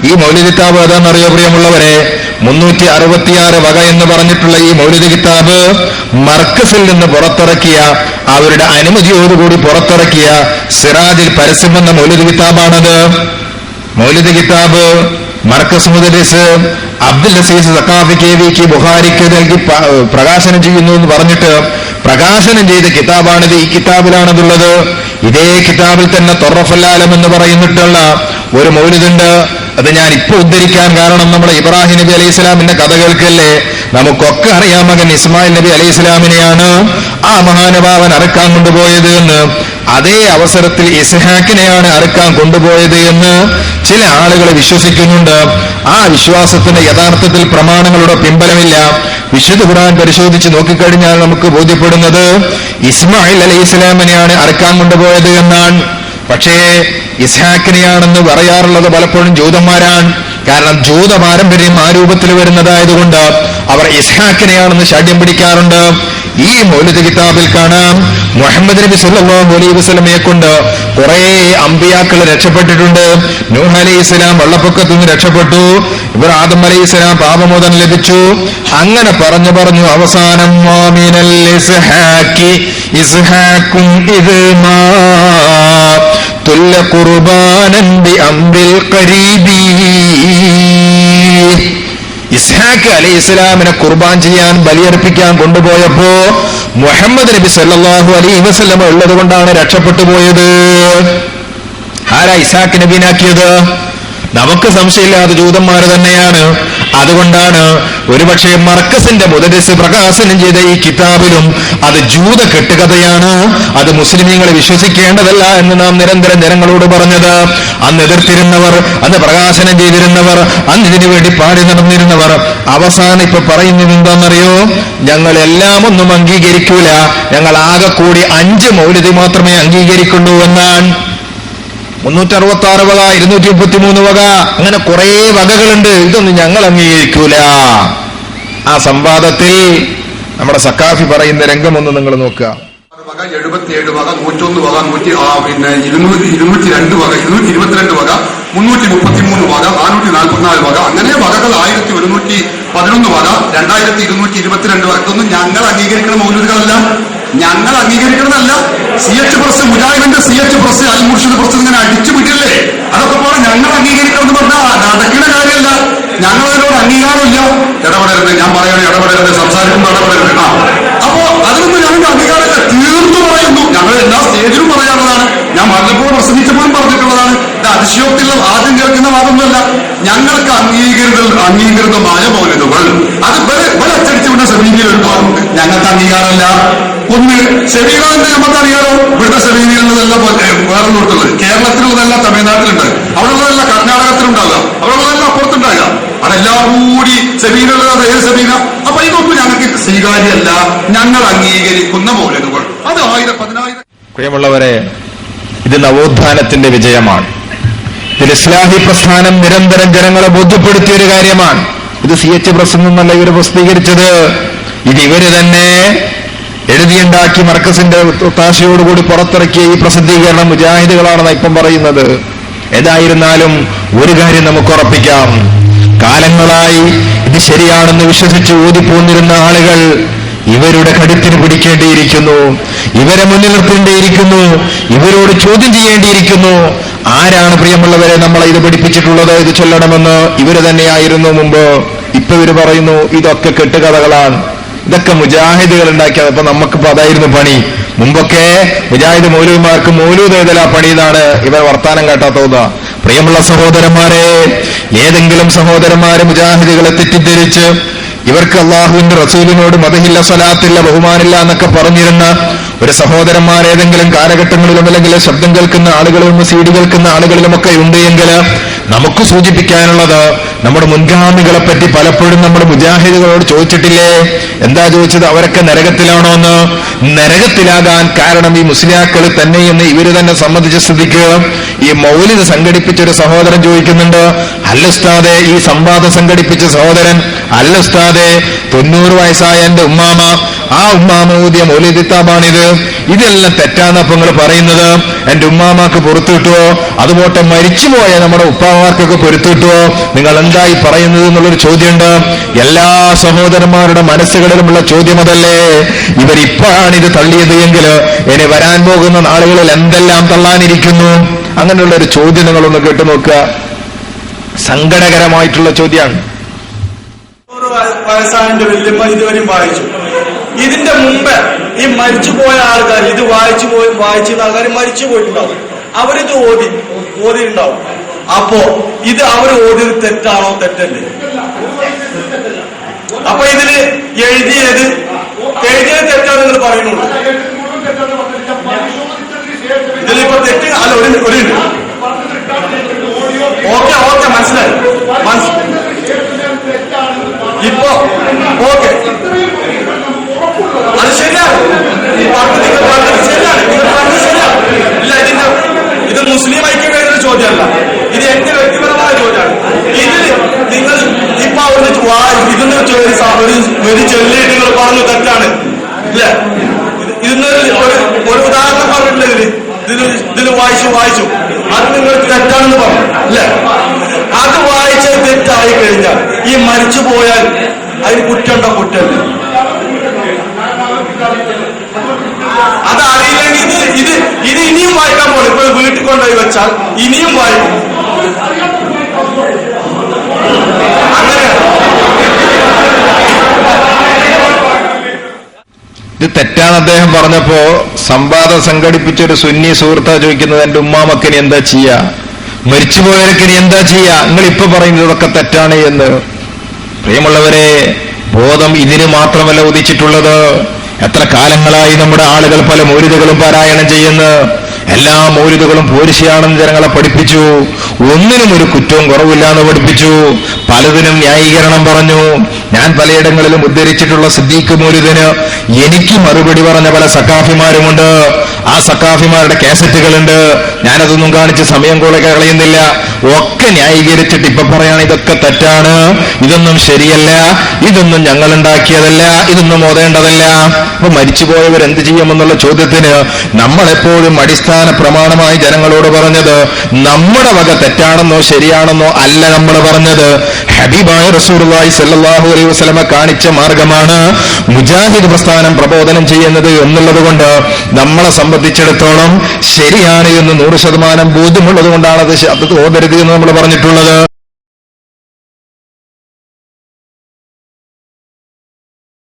ഈ മൗലിദ് കിതാബ് ഏതാണെന്നറിയോ പ്രിയമുള്ളവരെ? 366 വക എന്ന് പറഞ്ഞിട്ടുള്ള ഈ മൗലിദ് കിതാബ് മർക്കസിൽ നിന്ന് പുറത്തിറക്കിയ, അവരുടെ അനുമതിയോടുകൂടി പുറത്തിറക്കിയ സിറാജിൽ പരസ്യം എന്ന മൗലിദ് കിതാബാണത്. മൗലിദ് കിതാബ് മർക്കസ് മുദരിസ് അബ്ദുൽ അസീസ് സഖാഫി KVക്ക് ബുഖാരിക്ക് നൽകി പ്രകാശനം ചെയ്യുന്നു എന്ന് പറഞ്ഞിട്ട് പ്രകാശനം ചെയ്ത കിതാബാണിത്. ഈ കിതാബിലാണതുള്ളത്. ഇതേ കിതാബിൽ തന്നെ തൊറഫുൽ ആലം എന്ന് പറയുന്നിട്ടുള്ള ഒരു മൗലിദുണ്ട്. അത് ഞാൻ ഇപ്പൊ ഉദ്ധരിക്കാൻ കാരണം നമ്മുടെ ഇബ്രാഹിം നബി അലൈഹി ഇസ്ലാമിന്റെ കഥ കേൾക്കല്ലേ? നമുക്കൊക്കെ അറിയാം, മകൻ ഇസ്മായിൽ നബി അലൈഹി ഇസ്ലാമിനെയാണ് ആ മഹാനുഭാവൻ അറുക്കാൻ കൊണ്ടുപോയത് എന്ന്. അതേ അവസരത്തിൽ ഇസ്ഹാക്കിനെയാണ് അറുക്കാൻ കൊണ്ടുപോയത് എന്ന് ചില ആളുകൾ വിശ്വസിക്കുന്നുണ്ട്. ആ വിശ്വാസത്തിന് യഥാർത്ഥത്തിൽ പ്രമാണങ്ങളുടെ പിൻബലമില്ല. വിശുദ്ധ ഖുർആൻ പരിശോധിച്ച് നോക്കിക്കഴിഞ്ഞാൽ നമുക്ക് ബോധ്യപ്പെടുന്നത് ഇസ്മായിൽ അലൈഹി ഇസ്ലാമിനെയാണ് അറുക്കാൻ കൊണ്ടുപോയത് എന്നാണ്. പക്ഷേ ഇസ്ഹാക്കിനെയാണെന്ന് പറയാറുള്ളത് പലപ്പോഴും ജൂതന്മാരാണ്. കാരണം ജൂത പാരമ്പര്യം ആ രൂപത്തിൽ വരുന്നതായതുകൊണ്ട് അവർ ഇസ്ഹാക്കിനെയാണെന്ന് ശാഠ്യം പിടിക്കാറുണ്ട്. ഈ മൗലിദ് കിതാബിൽ കാണാം, മുഹമ്മദ് നബി സല്ലല്ലാഹു അലൈഹി വസല്ലമയെ കൊണ്ട് കുറെ അമ്പിയാക്കൾ രക്ഷപ്പെട്ടിട്ടുണ്ട്. നൂഹ് അലൈഹി ഇസ്ലാം വെള്ളപ്പൊക്കത്തിൽ നിന്ന് രക്ഷപ്പെട്ടു. ഇബ്രാഹിം അലൈഹി ഇസ്ലാം പാപമോചനം ലഭിച്ചു. അങ്ങനെ പറഞ്ഞു അവസാനം ഇസ്ഹാക്കും ഇദ്മാ തുല്ല ഖുർബാനൻ ബി അംറിൽ ഖരീബി. ഇസ്ഹാഖ് അലൈഹി ഇസ്ലാമിനെ ഖുർബാൻ ചെയ്യാൻ, ബലിയർപ്പിക്കാൻ കൊണ്ടുപോയപ്പോ മുഹമ്മദ് നബി സല്ലല്ലാഹു അലൈഹി വസല്ലം ഉള്ളത് കൊണ്ടാണ് രക്ഷപ്പെട്ടു പോയത്. ആരാ ഇസ്ഹാഖ് നബീനാക്കിയത്? നമുക്ക് സംശയമില്ലാതെ ജൂതന്മാര് തന്നെയാണ്. അതുകൊണ്ടാണ് ഒരുപക്ഷെ മർക്കസിന്റെ മുദരിസ് പ്രകാശനം ചെയ്ത ഈ കിതാബിലും അത് ജൂത കെട്ടുകഥയാണ്, അത് മുസ്ലിമീങ്ങൾ വിശ്വസിക്കേണ്ടതല്ല എന്ന് നാം നിരന്തരം ജനങ്ങളോട് പറഞ്ഞത്. അന്ന് എതിർത്തിരുന്നവർ, അന്ന് പ്രകാശനം ചെയ്തിരുന്നവർ, അന്ന് ഇതിനു വേണ്ടി പാടി നടന്നിരുന്നവർ അവസാനം ഇപ്പൊ പറയുന്നത് എന്താണെന്നറിയോ? ഞങ്ങൾ എല്ലാം ഒന്നും അംഗീകരിക്കൂല, ഞങ്ങൾ ആകെ കൂടി 5 മൗലിദ് മാത്രമേ അംഗീകരിക്കുള്ളൂ എന്നാണ്. 366 വക, 233 വക, അങ്ങനെ കുറെ വകകളുണ്ട്. ഇതൊന്നും ഞങ്ങൾ അംഗീകരിക്കൂല. ആ സംവാദത്തിൽ നമ്മുടെ സഖാഫി പറയുന്ന രംഗമൊന്ന് നിങ്ങൾ നോക്കുക. 77 വക, 101 വക, 202 വക, 222 വക, 333 വക, 444 വക, അങ്ങനെ വകകൾ 1111 വക, 2222 വക. ഇതൊന്നും ഞങ്ങൾ അംഗീകരിക്കുന്ന മൗലൂദുകളല്ല, ഞങ്ങൾ അംഗീകരിക്കുന്നതല്ല. CH പ്രസ്, മുജാഹിദിന്റെ CH പ്രസ്, അൽ മുർഷിദ് പ്രസ് ഇങ്ങനെ അടിച്ചു വിട്ടില്ലേ? അതൊക്കെ പോലെ ഞങ്ങൾ അംഗീകരിക്കണമെന്ന് പറഞ്ഞാൽ നടക്കുന്ന കാര്യമല്ല. ഞങ്ങളതിനോട് അംഗീകാരമില്ല. ഇടപെടരുത്, ഞാൻ പറയണേ, ഇടപെടരുത്, സംസാരിക്കുമ്പോൾ ഇടപെടരുത്. അപ്പോ അതിനൊന്നും ഞങ്ങൾക്ക് അംഗീകാരമില്ല. തീർത്തു പറയുന്നു. ഞങ്ങൾ എല്ലാ സ്റ്റേജിലും പറയാനുള്ളതാണ്. ഞാൻ വല്ലപ്പോഴും പ്രസംഗിച്ചപ്പോഴും പറഞ്ഞിട്ടുള്ളതാണ്. ഇത് അതിശയോക്തിയുള്ള ആദ്യം കേൾക്കുന്ന വാദമൊന്നുമല്ല. ഞങ്ങൾക്ക് അംഗീകൃതമായ മൗലിദുകൾ അത് അച്ചടിച്ചുകൊണ്ട് സെമീനിയിൽ ഒരു ഭാഗമുണ്ട്. ഞങ്ങൾക്ക് അംഗീകാരമല്ല. ഒന്ന് സെമീനാന്റെ നമുക്കറിയാലോ, ഇവിടുത്തെ സെമീനിലുള്ളതെല്ലാം വേറെ നോട്ടുള്ളത്. കേരളത്തിലുള്ളതെല്ലാം തമിഴ്നാട്ടിലുണ്ട്, അവിടെയുള്ളതല്ല കർണാടകത്തിലുണ്ടാകുക, അവിടെയുള്ളതെല്ലാം അപ്പുറത്തുണ്ടാകുക. അതെല്ലാം കൂടി സെമീനുള്ളത് ഏത് സെമീന? അപ്പൊ ഇതൊന്നും ഞങ്ങൾക്ക് സ്വീകാര്യമല്ല. ഞങ്ങൾ അംഗീകരിക്കുന്ന മൗലിദുകൾ അത് 1000, 10,000. പ്രിയമുള്ളവരെ, ഇത് നവോത്ഥാനത്തിന്റെ വിജയമാണ്. ഇതിൽ ഇസ്ലാഹി പ്രസ്ഥാനം നിരന്തരം ജനങ്ങളെ ബോധ്യപ്പെടുത്തിയ ഒരു കാര്യമാണ്. ഇത് CH പ്രസിൽ നിന്നല്ല ഇവര് പ്രസിദ്ധീകരിച്ചത്. ഇത് ഇവര് തന്നെ എഴുതിയുണ്ടാക്കി മർക്കസിന്റെ ഒത്താശയോടുകൂടി പുറത്തിറക്കിയ ഈ പ്രസിദ്ധീകരണം മുജാഹിദുകളാണെന്ന് ഇപ്പം പറയുന്നത്. ഏതായിരുന്നാലും ഒരു കാര്യം നമുക്ക് ഉറപ്പിക്കാം, കാലങ്ങളായി ഇത് ശരിയാണെന്ന് വിശ്വസിച്ച് ഊതിപ്പോന്നിരുന്ന ആളുകൾ ഇവരുടെ കഴുത്തിന് പിടിക്കേണ്ടിയിരിക്കുന്നു, ഇവരെ മുന്നിൽ നിർത്തേണ്ടിയിരിക്കുന്നു, ഇവരോട് ചോദ്യം ചെയ്യേണ്ടിയിരിക്കുന്നു. ആരാണ് പ്രിയമുള്ളവരെ നമ്മളെ ഇത് പഠിപ്പിച്ചിട്ടുള്ളത്? ഇത് ചൊല്ലണമെന്ന് ഇവര് തന്നെയായിരുന്നു മുമ്പ്. ഇപ്പൊ ഇവര് പറയുന്നു ഇതൊക്കെ കെട്ടുകഥകളാണ്, ഇതൊക്കെ മുജാഹിദുകൾ ഉണ്ടാക്കിയത്. അപ്പൊ നമുക്കിപ്പോ അതായിരുന്നു പണി. മുമ്പൊക്കെ മുജാഹിദ് മൗലവിമാർക്ക് മൗലൂദ് എഴുതലാ പണി എന്നാണ് ഇവർ വർത്താനം കേട്ടാ തോന്നുക. പ്രിയമുള്ള സഹോദരന്മാരെ, ഏതെങ്കിലും സഹോദരന്മാരെ മുജാഹിദുകളെ തെറ്റിദ്ധരിച്ച് ഇവർക്ക് അള്ളാഹുവിന്റെ റസൂലിനോട് മതഹില്ല, സ്വലാത്തില്ല, ബഹുമാനില്ല എന്നൊക്കെ പറഞ്ഞിരുന്ന ഒരു സഹോദരന്മാർ ഏതെങ്കിലും കാലഘട്ടങ്ങളിലും അല്ലെങ്കിൽ ശബ്ദം കേൾക്കുന്ന ആളുകളിലും CD കേൾക്കുന്ന ആളുകളിലുമൊക്കെ ഉണ്ട് എങ്കിൽ നമുക്ക് സൂചിപ്പിക്കാനുള്ളത്, നമ്മുടെ മുൻഗാമികളെ പറ്റി പലപ്പോഴും നമ്മുടെ മുജാഹിദുകളോട് ചോദിച്ചിട്ടില്ലേ? എന്താ ചോദിച്ചത്? അവരൊക്കെ നരകത്തിലാണോ എന്ന്. നരകത്തിലാകാൻ കാരണം ഈ മുസ്ലിയാക്കൾ തന്നെയെന്ന് ഇവര് തന്നെ സമ്മതിച്ച സ്ഥിതിക്ക് ഈ മൗലിദ് സംഘടിപ്പിച്ചൊരു സഹോദരൻ ചോദിക്കുന്നുണ്ട്, അല്ല ഉസ്താദെ ഈ സംവാദം സംഘടിപ്പിച്ച സഹോദരൻ, അല്ല ഉസ്താദെ 90 വയസ്സായ എന്റെ ഉമ്മാമ, ആ ഉമ്മാമ ഊതിയ മൗലിദ് കിതാബാണിത്, ഇതെല്ലാം തെറ്റാന്നപ്പോ നിങ്ങൾ പറയുന്നത്. എന്റെ ഉമ്മാമാക്ക് പുറത്തു കിട്ടുവോ? അതുപോലെ മരിച്ചുപോയ നമ്മുടെ ഉപ്പാമാർക്കൊക്കെ പൊരുത്തു കിട്ടുവോ? നിങ്ങൾ എന്തായി പറയുന്നത് എന്നുള്ളൊരു ചോദ്യമുണ്ട്. എല്ലാ സഹോദരന്മാരുടെ മനസ്സുകളിലുമുള്ള ചോദ്യം അതല്ലേ. ഇവരിപ്പോഴാണ് ഇത് തള്ളിയത് എങ്കിൽ ഇനി വരാൻ പോകുന്ന നാളുകളിൽ എന്തെല്ലാം തള്ളാനിരിക്കുന്നു? അങ്ങനെയുള്ള ഒരു ചോദ്യം നിങ്ങളൊന്ന് കേട്ടു നോക്കുക. സങ്കടകരമായിട്ടുള്ള ചോദ്യമാണ്. വയസ്സായന്റെ വല്യമ്മ ഇതുവരെയും വായിച്ചു. ഇതിന്റെ മുമ്പ് ഈ മരിച്ചുപോയ ആൾക്കാർ ഇത് വായിച്ചിരുന്ന ആൾക്കാർ മരിച്ചു പോയിട്ടുണ്ടാവും. അവരിത് ഓതിയിട്ടുണ്ടാവും. അപ്പോ ഇത് അവർ ഓതിയത് തെറ്റാണോ? തെറ്റല്ലേ? അപ്പൊ ഇതില് എഴുതിയത് തെറ്റാണ് നിങ്ങൾ പറയുന്നുള്ളൂ. ഇതിലിപ്പോ തെറ്റ് അല്ല. ഓക്കെ മനസ്സിലായി. ഇപ്പൊ ഓക്കെ, അത് ശരിയാണ്. നിങ്ങൾ പറഞ്ഞത് ശരിയാണ്. ഇല്ല, ഇത് മുസ്ലിം ഐക്യവേദിയുടെ ചോദ്യമല്ല, ഇത് എന്റെ വ്യക്തിപരമായ ചോദ്യമാണ്. ഇതിൽ നിങ്ങൾ ഇപ്പൊ അവിടെ ഇതൊന്ന് ഒരു ചൊല്ലിയിട്ട് നിങ്ങൾ പറഞ്ഞു തെറ്റാണ് ഇല്ലേ? ഒരു ഉദാഹരണം പറഞ്ഞിട്ടില്ല. ഇതിൽ വായിച്ചു അത് നിങ്ങൾ തെറ്റാണെന്ന് പറഞ്ഞു അല്ലേ? അത് വായിച്ചത് തെറ്റായി കഴിഞ്ഞാൽ ഈ മരിച്ചു പോയാൽ അതിന് കുറ്റമുണ്ടോ? കുറ്റമില്ല. അതറിയില്ലെങ്കിൽ ഇത് ഇനിയും വായിക്കാൻ പോകും. ഇപ്പൊ വീട്ടിൽ കൊണ്ടുപോയി വെച്ചാൽ ഇനിയും വായിക്കും. അങ്ങനെയാണ്. ഇത് തെറ്റാണ് അദ്ദേഹം പറഞ്ഞപ്പോ സംവാദം സംഘടിപ്പിച്ചൊരു സുന്നി സുഹൃത്താ ചോദിക്കുന്നത്, എന്റെ ഉമ്മാമക്കിനി എന്താ ചെയ്യാ? മരിച്ചുപോയവർക്കിനി എന്താ ചെയ്യാ? നിങ്ങൾ ഇപ്പൊ പറയുന്നത് ഇതൊക്കെ തെറ്റാണ് എന്ന്. പ്രിയമുള്ളവരെ, ബോധം ഇതിന് മാത്രമല്ല ഉദിച്ചിട്ടുള്ളത്. എത്ര കാലങ്ങളായി നമ്മുടെ ആളുകൾ പല മൗലിദുകളും പാരായണം ചെയ്യുന്നു. എല്ലാ മൗലിദുകളും പോരിശയാണെന്ന് ജനങ്ങളെ പഠിപ്പിച്ചു. ഒന്നിനും ഒരു കുറ്റവും കുറവില്ല എന്ന് പഠിപ്പിച്ചു. പലതിനും ന്യായീകരണം പറഞ്ഞു. ഞാൻ പലയിടങ്ങളിലും ഉദ്ധരിച്ചിട്ടുള്ള സിദ്ദീഖ് മൗലിദിന് എനിക്ക് മറുപടി പറഞ്ഞ പല സക്കാഫിമാരുമുണ്ട്. ആ സക്കാഫിമാരുടെ കാസറ്റുകളുണ്ട്. ഞാനതൊന്നും കാണിച്ച് സമയം കളയുന്നില്ല. ഒക്കെ ന്യായീകരിച്ചിട്ട് ഇപ്പൊ പറയാണ് ഇതൊക്കെ തെറ്റാണ്, ഇതൊന്നും ശരിയല്ല, ഇതൊന്നും ഞങ്ങൾ ഉണ്ടാക്കിയതല്ല, ഇതൊന്നും ഓതേണ്ടതല്ല. അപ്പൊ മരിച്ചുപോയവർ എന്ത് ചെയ്യുമെന്നുള്ള ചോദ്യത്തിന് നമ്മളെപ്പോഴും അടിസ്ഥാന പ്രമാണമായി ജനങ്ങളോട് പറഞ്ഞത് നമ്മുടെ വക തെറ്റാണെന്നോ ശരിയാണെന്നോ അല്ല നമ്മൾ പറഞ്ഞത്. ഹബീബായ റസൂലുള്ളാഹി സ്വല്ലല്ലാഹു അലൈഹി വസല്ലമ കാണിച്ച മാർഗമാണ് മുജാഹിദ് പ്രസ്ഥാനം പ്രബോധനം ചെയ്യുന്നത് എന്നുള്ളത് കൊണ്ട് നമ്മളെ സംബന്ധിച്ചിടത്തോളം ശരിയാണ് എന്ന് 100% ബോധ്യമുള്ളത് കൊണ്ടാണ് അത് ഓതരുത് എന്ന് നമ്മൾ പറഞ്ഞിട്ടുള്ളത്.